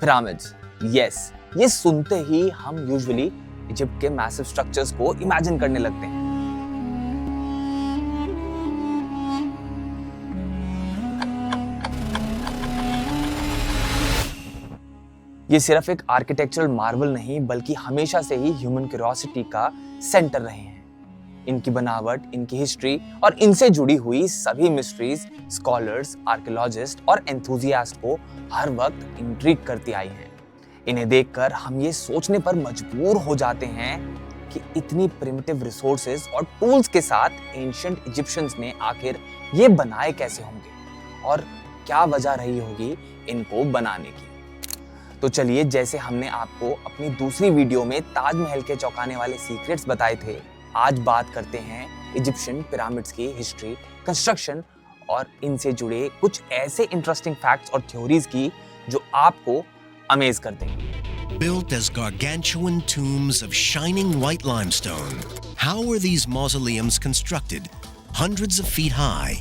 Pyramids, yes, ये सुनते ही हम यूजुअली इजिप्ट के मैसिव स्ट्रक्चर्स को इमेजिन करने लगते हैं। ये सिर्फ एक आर्किटेक्चरल मार्वल नहीं बल्कि हमेशा से ही ह्यूमन क्यूरियोसिटी का सेंटर रहे हैं। इनकी बनावट, इनकी हिस्ट्री और इनसे जुड़ी हुई सभी मिस्ट्रीज स्कॉलर्स, आर्कियोलॉजिस्ट और एंथुसियास्ट को हर वक्त इंट्रिग करती आई हैं। इन्हें देखकर हम ये सोचने पर मजबूर हो जाते हैं कि इतनी प्रिमिटिव रिसोर्सेज और टूल्स के साथ एंशिएंट इजिप्शियंस ने आखिर ये बनाए कैसे होंगे और क्या वजह रही होगी इनको बनाने की। तो चलिए, जैसे हमने आपको अपनी दूसरी वीडियो में ताजमहल के चौंकाने वाले सीक्रेट्स बताए थे, आज बात करते हैं इजिप्शियन पिरामिड्स की हिस्ट्री, कंस्ट्रक्शन और इनसे जुड़े कुछ ऐसे इंटरेस्टिंग फैक्ट्स और थ्योरीज की जो आपको अमेज कर देंगे। Built as gargantuan tombs of shining white limestone, how were these mausoleums constructed, hundreds of feet high?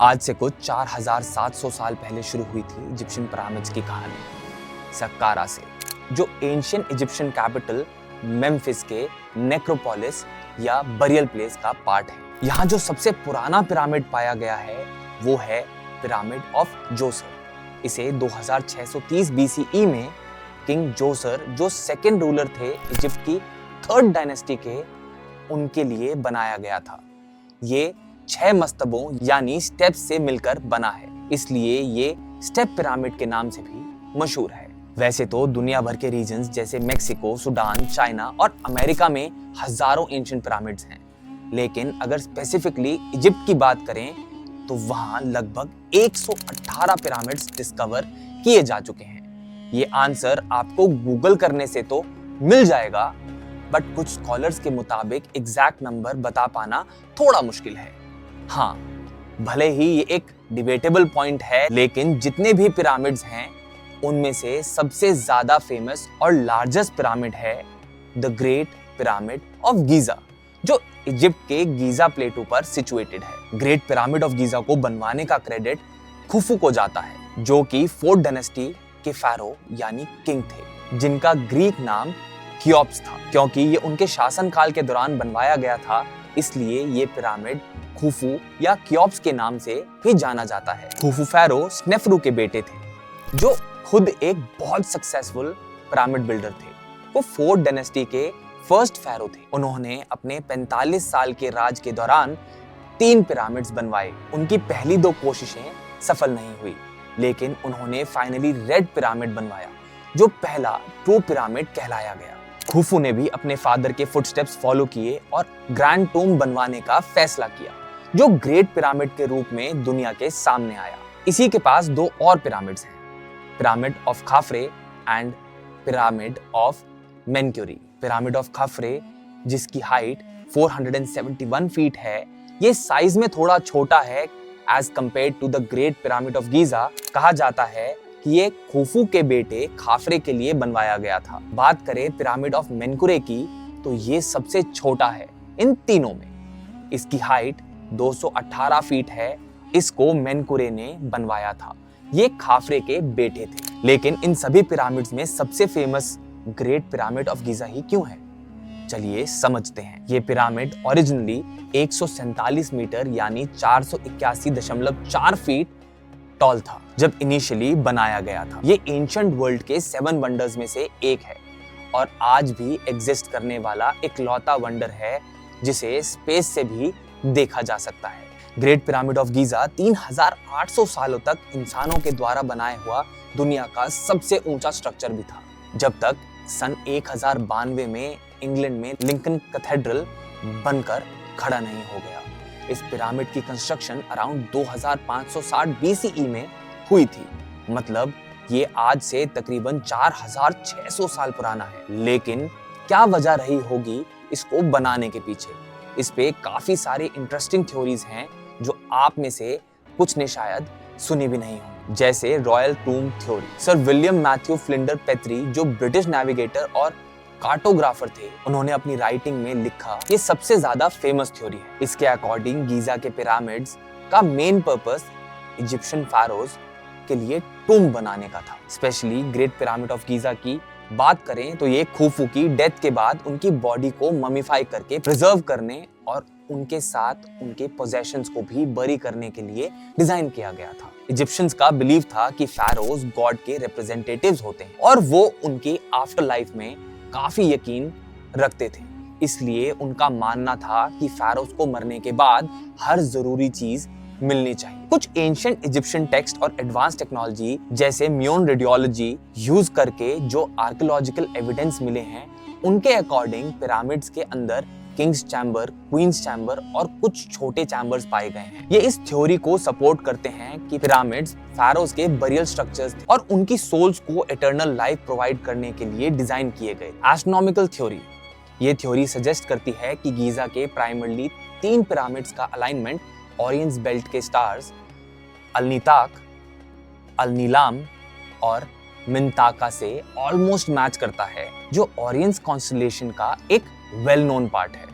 आज से कुछ 4700 साल पहले शुरू हुई थी इजिप्शियन पिरामिड्स की कहानी सक्कारा से, जो एंशिएंट इजिप्शियन कैपिटल मेम्फिस के नेक्रोपोलिस या बरियल प्लेस का पार्ट है। यहाँ जो सबसे पुराना पिरामिड पाया गया है वो है पिरामिड ऑफ जोसर। इसे 2630 BCE में किंग जोसर, जो सेकेंड रूलर थे इजिप्ट की थर्ड डायनेस्टी के, उनके लिए बनाया गया था। ये 6 मस्तबों यानी स्टेप्स से मिलकर बना है, इसलिए ये स्टेप पिरामिड के नाम से भी मशहूर है। वैसे तो दुनिया भर के रीजन्स जैसे मेक्सिको, सूडान, चाइना और अमेरिका में हजारों एंशिएंट पिरामिड्स हैं, लेकिन अगर स्पेसिफिकली इजिप्ट की बात करें तो वहां लगभग 118 पिरामिड्स डिस्कवर किए जा चुके हैं। ये आंसर आपको गूगल करने से तो मिल जाएगा, बट कुछ स्कॉलर्स के मुताबिक एग्जैक्ट नंबर बता पाना थोड़ा मुश्किल है। हाँ, भले ही ये एक डिबेटेबल पॉइंट है, लेकिन जितने भी पिरामिड्स हैं उनमें से सबसे ज्यादा फेमस और लार्जेस्ट पिरामिड है the great pyramid of Giza, जो इजिप्ट के गीजा प्लेटू पर सिचुएटेड है। ग्रेट पिरामिड ऑफ गीजा को बनवाने का क्रेडिट खुफू को जाता है, जो कि फोर्थ डायनेस्टी के pharaoh यानी किंग थे, जिनका ग्रीक नाम कियोप्स था। क्योंकि ये उनके शासनकाल के दौरान बनवाया गया था, इसलिए ये पिरामिड खुफू या कियोप्स के नाम से भी जाना जाता है। खुफू pharaoh स्नेफरू के बेटे थे, जो खुद एक बहुत सक्सेसफुल पिरामिड बिल्डर थे। वो फोर्थ डायनेस्टी के फर्स्ट pharaoh थे। उन्होंने अपने 45 साल के राज के दौरान 3 पिरामिड्स बनवाए। उनकी पहली 2 कोशिशें सफल नहीं हुई, लेकिन उन्होंने फाइनली रेड पिरामिड बनवाया, जो पहला ट्रू पिरामिड कहलाया गया। खुफू ने भी अपने फादर के फुटस्टेप्स फॉलो किए और ग्रैंड टूम बनवाने का फैसला किया, जो ग्रेट पिरामिड के रूप में दुनिया के सामने आया। इसी के पास 2 और पिरामिड्स हैं, pyramid of Khafre and pyramid of Menkaure. Pyramid of Khafre, जिसकी हाइट 471 फीट है, ये साइज में थोड़ा छोटा है as compared to the great pyramid of Giza. कहा जाता है कि ये खुफू के बेटे खाफरे के लिए बनवाया गया था। बात करें पिरामिड ऑफ मेनकुरे की, तो ये सबसे छोटा है इन तीनों में। इसकी हाइट 218 फीट है। इसको मेनकुरे ने बनवाया था। ये खाफरे के बेटे थे। लेकिन इन सभी पिरामिड्स में सबसे famous great pyramid of Giza ही क्यों है? चलिए समझते हैं। ये पिरामिड ओरिजिनली 147 मीटर यानी 481.4 फीट टॉल था जब इनिशियली बनाया गया था। ये एंशिएंट वर्ल्ड के 7 वंडर्स में से एक है और आज भी एग्जिस्ट करने वाला इकलौता वंडर है जिसे स्पेस से भी देखा जा सकता है। ग्रेट पिरामिड ऑफ गीजा 3800 सालों तक इंसानों के द्वारा बनाया हुआ दुनिया का सबसे ऊंचा स्ट्रक्चर भी था, जब तक सन 1092 में इंग्लैंड में लिंकन कैथेड्रल बनकर खड़ा नहीं हो गया। इस पिरामिड की कंस्ट्रक्शन अराउंड 2560 BCE में हुई थी, मतलब ये आज से तकरीबन 4600 साल पुराना है। लेकिन क्या वजह रही होगी इसको बनाने के पीछे? इस पे काफी सारे इंटरेस्टिंग थ्योरीज हैं जो आप में से कुछ ने शायद सुनी भी नहीं हो, जैसे royal tomb theory. Sir William Matthew Flinders Petrie, जो ब्रिटिश नेविगेटर और कार्टोग्राफर थे, उन्होंने अपनी राइटिंग में लिखा, ये सबसे ज्यादा फेमस थ्योरी है। इसके अकॉर्डिंग गीजा के पिरामिड्स का मेन पर्पस इजिप्शियन pharaohs के लिए टूम बनाने का था। Specially great pyramid of Giza की बात करें तो ये खुफू की डेथ के बाद उनकी बॉडी को ममीफाई करके प्रिजर्व करने और उनके साथ उनके पोजेशंस को भी बरी करने के लिए डिजाइन किया गया था। इजिप्शियंस का बिलीव था कि pharaohs गॉड के रिप्रेजेंटेटिव्स होते हैं और वो उनके आफ्टर लाइफ में काफी यकीन रखते थे। इसलिए उनका मानना था कि pharaohs को मरने के बाद हर जरूरी चीज मिलनी चाहिए। कुछ एंशिएंट इजिप्शियन टेक्स्ट और एडवांस टेक्नोलॉजी जैसे म्यून रेडियोलॉजी यूज करके जो आर्कियोलॉजिकल एविडेंस मिले हैं, उनके अकॉर्डिंग पिरामिड्स के अंदर किंग्स चैम्बर, क्वींस चैम्बर और कुछ छोटे चैम्बर्स पाए गए हैं। ये इस थ्योरी को सपोर्ट करते हैं कि पिरामिड्स pharaohs के बरियल स्ट्रक्चर्स थे और उनकी सोल्स को इटर्नल लाइफ प्रोवाइड करने के लिए डिजाइन किए गए। एस्ट्रोनॉमिकल थ्योरी, ये थ्योरी सजेस्ट करती है कि गीजा के प्राइमरली 3 पिरामिड्स का अलाइनमेंट ओरियंस बेल्ट के स्टार्स अलनीताक, अलनीलाम और मिंताका से ऑलमोस्ट मैच करता है, जो ओरियंस कॉन्स्टेलेशन का एक वेल नोन पार्ट है।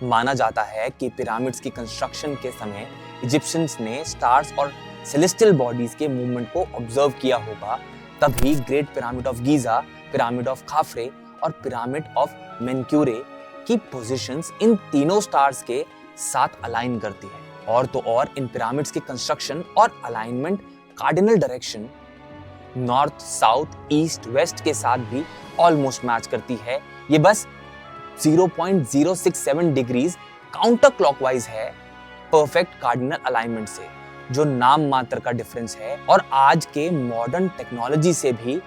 माना जाता है कि पिरामिड्स की कंस्ट्रक्शन के समय इजिप्शियंस ने स्टार्स और सेलेस्टियल बॉडीज के मूवमेंट को ऑब्जर्व किया होगा, तभी great pyramid of Giza, pyramid of खाफरे और पिरामिड ऑफ मेनक्यूरे की पोजीशंस इन तीनों स्टार्स के साथ अलाइन करती है। और तो और इन पिरामिड्स के कंस्ट्रक्शन और alignment cardinal direction north, south, east, west के साथ भी ऑलमोस्ट मैच करती है। ये बस 0.067 डिग्रीज काउंटर क्लॉकवाइज है परफेक्ट कार्डिनल अलाइनमेंट से, जो नाम मात्र का डिफरेंस है और आज के मॉडर्न टेक्नोलॉजी से भी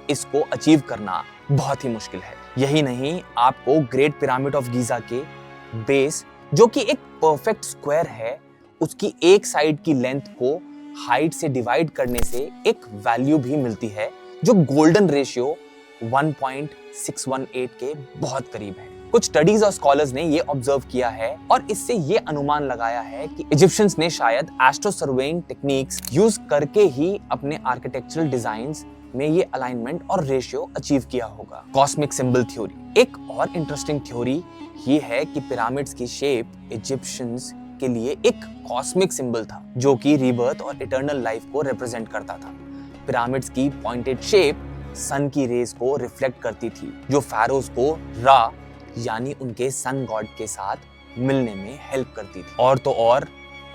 इसको अचीव करना बहुत ही मुश्किल है। यही नहीं, आपको ग्रेट पिरामिड ऑफ गीजा के बेस, जो कि एक परफेक्ट स्क्वायर है, उसकी एक साइड की लेंथ को हाइट से डिवाइड करने से एक वैल्यू भी मिलती है, जो गोल्डन रेशियो 1.618 के बहुत करीब है। कुछ स्टडीज और स्कॉलर्स ने ये ऑब्जर्व किया है और इससे ये अनुमान लगाया है कि इजिप्शियंस ने शायद एस्ट्रो सर्वेइंग टेक्निक्स यूज करके ही अपने आर्किटेक्चरल डिजाइन्स में ये अलाइनमेंट और रेशियो अचीव किया होगा। कॉस्मिक सिंबल थ्योरी, एक और इंटरेस्टिंग थ्योरी ये है कि पिरामिड्स की शेप इजिप्शियंस के लिए एक कॉस्मिक सिंबल था, जो कि रीबर्थ और इटर्नल लाइफ को रिप्रेजेंट करता था। पिरामिड्स की पॉइंटेड शेप सन की रेज को रिफ्लेक्ट करती थी, जो pharaohs को रा यानी उनके सन गॉड के साथ मिलने में हेल्प करती थी। और तो और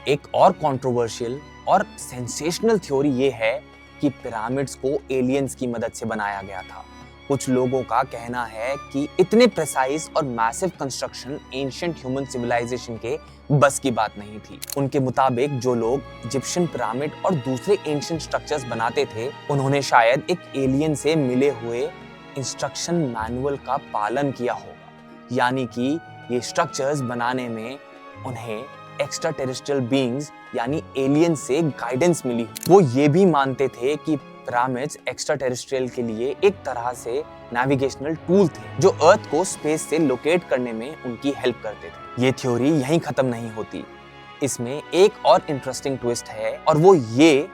एक और कंट्रोवर्शियल और सेंसेशनल थ्योरी ये है कि पिरामिड्स को एलियंस की मदद से बनाया गया था। कुछ लोगों का कहना है कि इतने प्रिसाइज और massive construction ancient human civilization के बस की बात नहीं थी। उनके मुताबिक जो लोग इजिप्शियन पिरामिड और दूसरे एंशिएंट स्ट्रक्चर्स बनाते थे, उन्होंने शायद एक एलियन से मिले हुए इंस्ट्रक्शन मैनुअल का पालन किया होगा, यानी कि ये स्ट्रक्चर्स बनाने में उन्हें एक्स्ट्रा टेरेस्ट्रियल बीइंग्स यानी एलियन से गाइडेंस मिली। वो ये भी मानते थे कि पिरामिड्स एक्स्ट्रा टेरेस्ट्रियल के लिए एक तरह से नेविगेशनल टूल थे, जो अर्थ को स्पेस से लोकेट करने में उनकी हेल्प करते थे। ये थ्योरी यहीं खत्म नहीं होती, इसमें एक और इंटरेस्टिंग ट्विस्ट है, और वो ये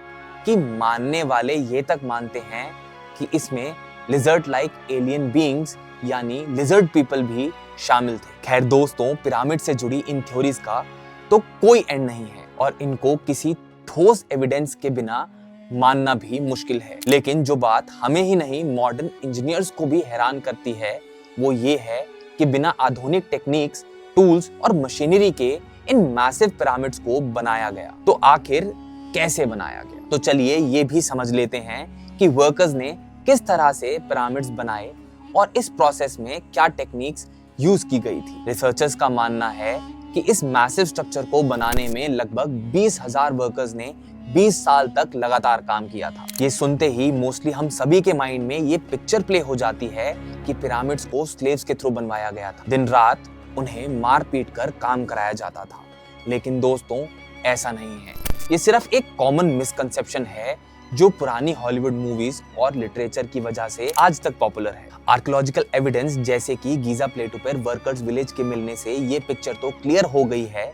कि मानने वाले ये तक मानते हैं कि इसमें लिजर्ड लाइक एलियन बीइंग्स यानी लिजर्ड पीपल भी शामिल थे। खैर दोस्तों, पिरामिड से जुड़ी इन थ्योरीज का तो कोई एंड नहीं है और इनको किसी ठोस एविडेंस के बिना मानना भी मुश्किल है। लेकिन जो बात हमें ही नहीं मॉडर्न इंजीनियर्स को भी हैरान करती है, वो ये है कि बिना आधुनिक टेक्निक्स, टूल्स और मशीनरी के इन मैसिव पिरामिड्स को बनाया गया। तो आखिर कैसे बनाया गया? तो चलिए ये भी समझ लेते हैं कि वर्कर्स ने किस तरह से पिरामिड्स बनाए और इस प्रोसेस में क्या टेक्निक्स यूज की गई थी। रिसर्चर्स का मानना है कि इस मैसिव स्ट्रक्चर को बनाने में लगभग 20,000 वर्कर्स ने 20 साल तक लगातार काम किया था। ये सुनते ही मोस्टली हम सभी के माइंड में ये पिक्चर प्ले हो जाती है कि पिरामिड्स को स्लेव्स के थ्रू बनवाया गया था। दिन रात उन्हें मार पीट कर काम कराया जाता था। लेकिन दोस्तों, ऐसा नहीं है। ये सिर्फ एक कॉमन मिसकंसेप्शन है जो पुरानी हॉलीवुड मूवीज और लिटरेचर की वजह से आज तक पॉपुलर है। आर्कियोलॉजिकल एविडेंस जैसे कि गीजा प्लेटो पर वर्कर्स विलेज के मिलने से ये पिक्चर तो क्लियर हो गई है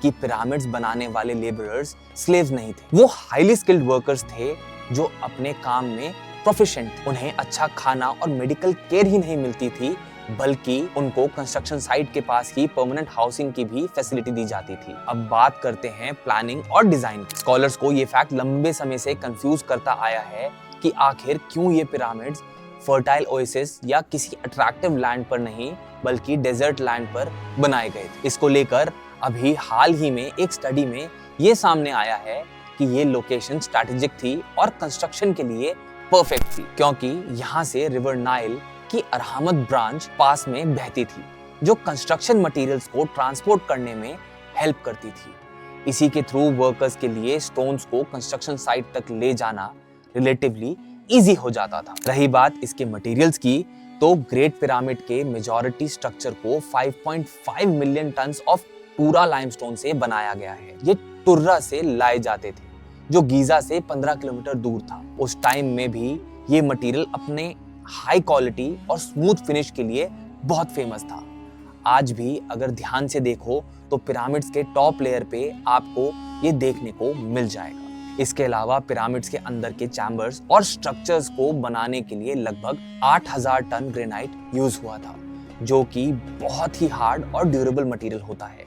कि पिरामिड्स बनाने वाले लेबरर्स स्लेव्स नहीं थे। वो हाईली स्किल्ड वर्कर्स थे जो अपने काम में प्रोफिशिएंट थे। उन्हें अच्छा खाना और मेडिकल केयर ही नहीं मिलती थी, बल्कि उनको कंस्ट्रक्शन साइट के पास ही परमानेंट हाउसिंग की भी फैसिलिटी दी जाती थी। अब बात करते हैं प्लानिंग और डिजाइन की। स्कॉलर्स को ये फैक्ट लंबे समय से कंफ्यूज करता आया है कि आखिर क्यों ये पिरामिड्स फर्टाइल ओएसिस या किसी अट्रैक्टिव लैंड पर नहीं बल्कि डेजर्ट लैंड पर बनाए गए थे। इसको लेकर अभी हाल ही में एक स्टडी में ये सामने आया है कि ये लोकेशन स्ट्रैटेजिक थी और कंस्ट्रक्शन के लिए परफेक्ट थी, क्योंकि यहाँ से रिवर नाइल की अरहमद ब्रांच पास में बहती थी जो कंस्ट्रक्शन मटेरियल्स को ट्रांसपोर्ट करने में हेल्प करती थी। इसी के थ्रू वर्कर्स के लिए स्टोन्स को कंस्ट्रक्शन साइट तक ले जाना रिलेटिवली इजी हो जाता था। रही बात इसके मटेरियल्स की, तो ग्रेट पिरामिड के मेजॉरिटी स्ट्रक्चर को 5.5 मिलियन टन्स ऑफ टूरा लाइमस्टोन से बनाया गया है। ये टुर्रा से लाए जाते थे जो गीजा से 15 किलोमीटर दूर था। उस टाइम में भी ये मटेरियल अपने हाई क्वालिटी और स्मूथ फिनिश के लिए बहुत फेमस था। आज भी अगर ध्यान से देखो तो पिरामिड्स के टॉप लेयर पे आपको ये देखने को मिल जाएगा। इसके अलावा पिरामिड्स के अंदर के चैम्बर्स और स्ट्रक्चर्स को बनाने के लिए लगभग 8000 टन ग्रेनाइट यूज हुआ था, जो कि बहुत ही हार्ड और ड्यूरेबल मटेरियल होता है।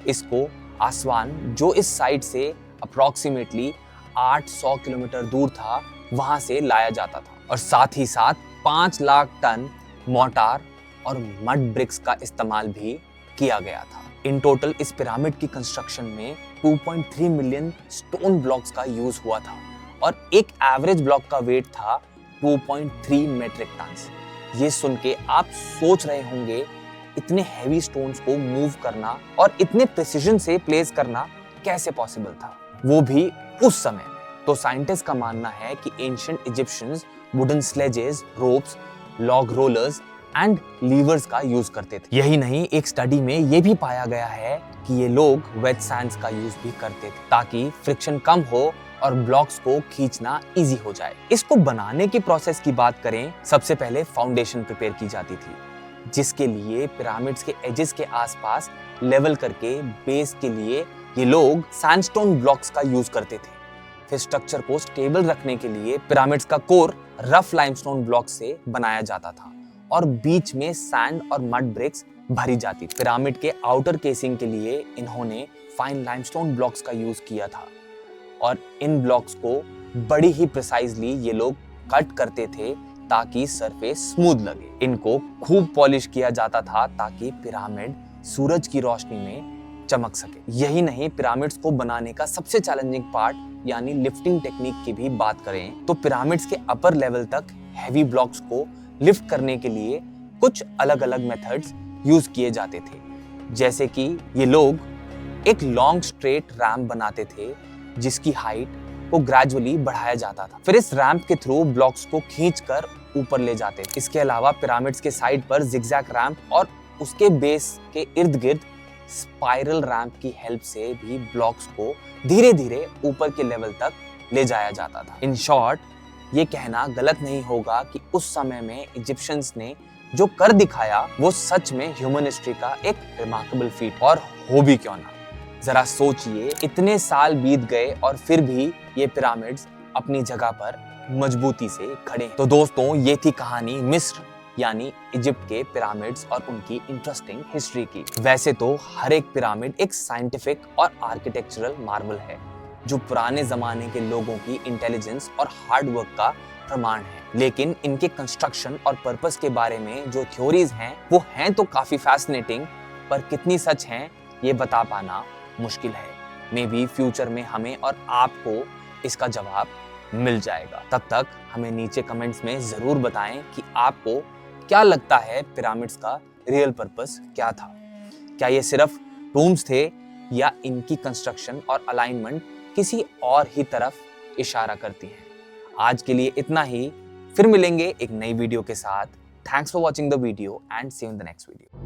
इसको आसवान, जो इस साइट से अप्रोक्सीमेटली 800 किलोमीटर दूर था, वहां से लाया जाता था और साथ ही साथ 5 लाख टन मोर्टार और मड ब्रिक्स का इस्तेमाल भी किया गया था। इन टोटल इस पिरामिड की कंस्ट्रक्शन में 2.3 मिलियन स्टोन ब्लॉक्स का यूज हुआ था और एक एवरेज ब्लॉक का वेट था 2.3 मेट्रिक टन्स। ये सुन के आप सोच रहे होंगे इतने हैवी स्टोन्स को मूव करना और इतने प्रिसिजन से प्लेस करना कैसे पॉसिबल था, वो भी उस समय में। तो साइंटिस्ट का मानना है कि ancient Egyptians wooden sledges, ropes, log rollers and levers का यूज करते थे। यही नहीं, एक स्टडी में ये भी पाया गया है कि ये लोग वेट सैंड्स का यूज भी करते थे ताकि फ्रिक्शन कम हो और ब्लॉक्स को खींचना इजी हो जाए। इसको बनाने की प्रोसेस की बात करें, सबसे पहले फाउंडेशन प्रिपेयर की जाती थी, जिसके लिए पिरामिड्स के एजेस के आसपास लेवल करके बेस के लिए ये लोग सैंडस्टोन ब्लॉक्स का यूज करते थे। फिर स्ट्रक्चर को स्टेबल रखने के लिए पिरामिड्स का कोर रफ लाइमस्टोन ब्लॉक से बनाया जाता था और बीच में सैंड और मड ब्रिक्स भरी जाती थी। पिरामिड के आउटर केसिंग के लिए इन्होंने फाइन लाइमस्टोन ब्लॉक्स का यूज किया था और इन ब्लॉक्स को बड़ी ही प्रिसाइजली ये लोग कट करते थे ताकि सरफेस स्मूथ लगे। इनको खूब पॉलिश किया जाता था ताकि पिरामिड सूरज की रोशनी में चमक सके। यही नहीं, पिरामिड्स को बनाने का सबसे चैलेंजिंग पार्ट यानी लिफ्टिंग टेक्निक की भी बात करें तो पिरामिड्स के अपर लेवल तक हैवी ब्लॉक्स को लिफ्ट करने के लिए कुछ अलग अलग मेथड्स यूज किए जाते थे। जैसे कि ये लोग एक लॉन्ग स्ट्रेट रैंप बनाते थे जिसकी हाइट को ग्रेजुअली बढ़ाया जाता था। फिर इस रैंप के थ्रू ब्लॉक्स को खींचकर ऊपर ले जाते थे। इसके अलावा पिरामिड्स के साइड पर जिगजैग रैंप और उसके बेस के इर्द गिर्द स्पाइरल रैंप की हेल्प से भी ब्लॉक्स को धीरे धीरे ऊपर के लेवल तक ले जाया जाता था। इन शॉर्ट, ये कहना गलत नहीं होगा कि उस समय में इजिप्शियंस ने जो कर दिखाया वो सच में ह्यूमन हिस्ट्री का एक रिमार्केबल फीट और हो भी क्यों ना। जरा सोचिए, इतने साल बीत गए और फिर भी ये पिरामिड्स अपनी जगह पर मजबूती से खड़े हैं। तो दोस्तों, ये थी कहानी मिस्र यानी इजिप्ट के पिरामिड्स और उनकी इंटरेस्टिंग हिस्ट्री की। वैसे तो हर एक पिरामिड एक साइंटिफिक और आर्किटेक्चरल मार्वल है जो पुराने जमाने के लोगों की इंटेलिजेंस और हार्ड वर्क का प्रमाण है, लेकिन इनके कंस्ट्रक्शन और पर्पस के बारे में जो थ्योरीज हैं वो हैं तो काफी फैसिनेटिंग, पर कितनी सच हैं ये बता पाना मुश्किल है। मे बी फ्यूचर में हमें और आपको इसका जवाब मिल जाएगा। तब तक हमें नीचे कमेंट्स में जरूर बताएं कि आपको क्या लगता है पिरामिड्स का रियल पर्पस क्या था। क्या ये सिर्फ टूम्स थे या इनकी कंस्ट्रक्शन और अलाइनमेंट किसी और ही तरफ इशारा करती है। आज के लिए इतना ही, फिर मिलेंगे एक नई वीडियो के साथ। Thanks for watching the video and see you in the next video.